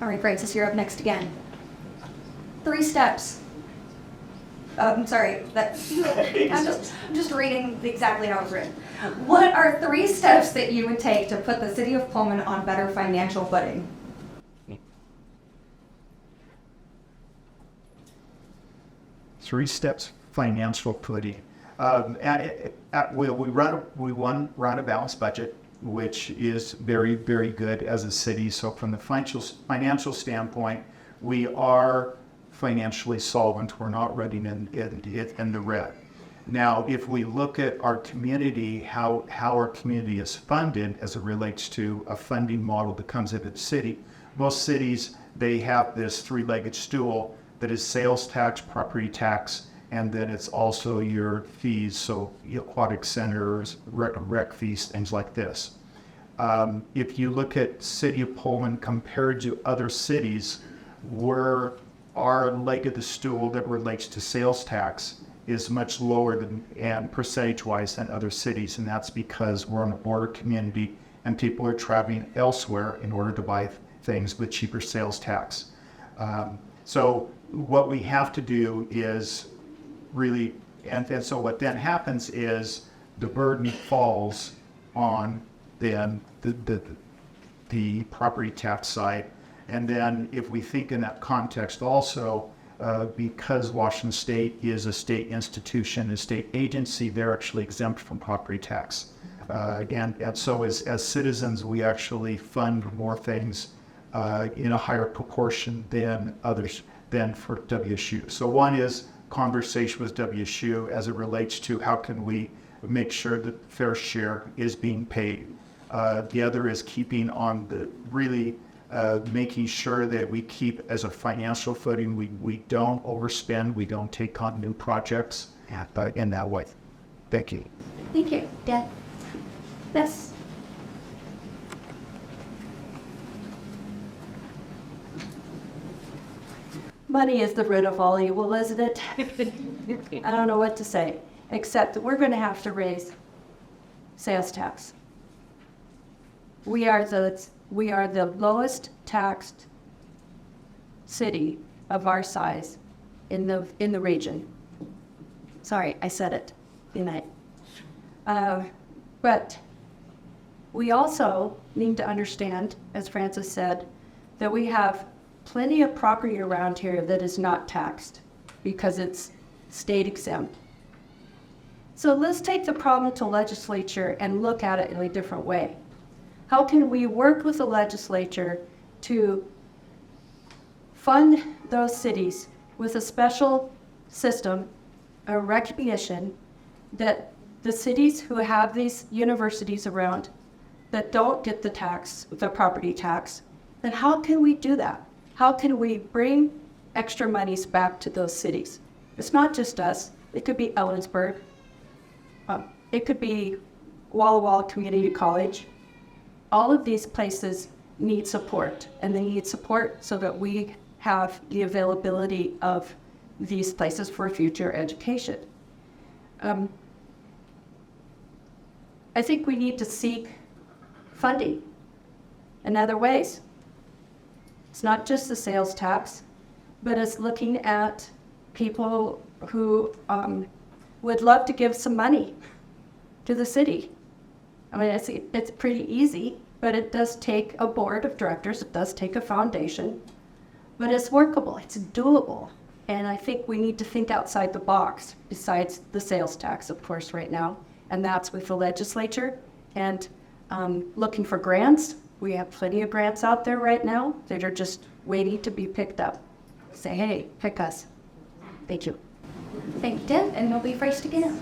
All right, Francis, you're up next again. 3 steps. I'm sorry, I'm just reading exactly how it's written. What are 3 steps that you would take to put the City of Pullman on better financial footing? Three steps financial footing. We run a balanced budget, which is very, very good as a city. So from the financial standpoint, we are financially solvent. We're not running in the red. Now, if we look at our community, how our community is funded as it relates to a funding model that comes into the city, most cities, they have this 3-legged stool that is sales tax, property tax, and then it's also your fees, so aquatic centers, rec fees, things like this. If you look at City of Pullman compared to other cities, where our leg of the stool that relates to sales tax is much lower than, and percentage-wise, than other cities, and that's because we're in a border community and people are traveling elsewhere in order to buy things with cheaper sales tax. So what we have to do is really, and so what then happens is the burden falls on then the property tax side. And then if we think in that context also, because Washington State is a state institution, a state agency, they're actually exempt from property tax. And so as citizens, we actually fund more things in a higher proportion than others, than for WSU. So one is conversation with WSU as it relates to how can we make sure that fair share is being paid. The other is keeping on the really making sure that we keep as a financial footing, we don't overspend, we don't take on new projects in that way. Thank you. Thank you, Dad. Yes. Money is the root of all evil, isn't it? I don't know what to say, except that we're going to have to raise sales tax. We are the lowest taxed city of our size in the region. Sorry, I said it. Good night. But we also need to understand, as Francis said, that we have plenty of property around here that is not taxed because it's state exempt. So let's take the problem to legislature and look at it in a different way. How can we work with the legislature to fund those cities with a special system, a recognition that the cities who have these universities around that don't get the property tax, then how can we do that? How can we bring extra monies back to those cities? It's not just us. It could be Ellensburg. It could be Walla Walla Community College. All of these places need support, and they need support so that we have the availability of these places for future education. I think we need to seek funding in other ways. It's not just the sales tax, but it's looking at people who would love to give some money to the city. I mean, it's pretty easy, but it does take a board of directors, it does take a foundation, but it's workable, it's doable. And I think we need to think outside the box, besides the sales tax, of course, right now. And that's with the legislature and looking for grants. We have plenty of grants out there right now that are just waiting to be picked up. Say, hey, pick us. Thank you. Thank you, Deb, and you'll be first again.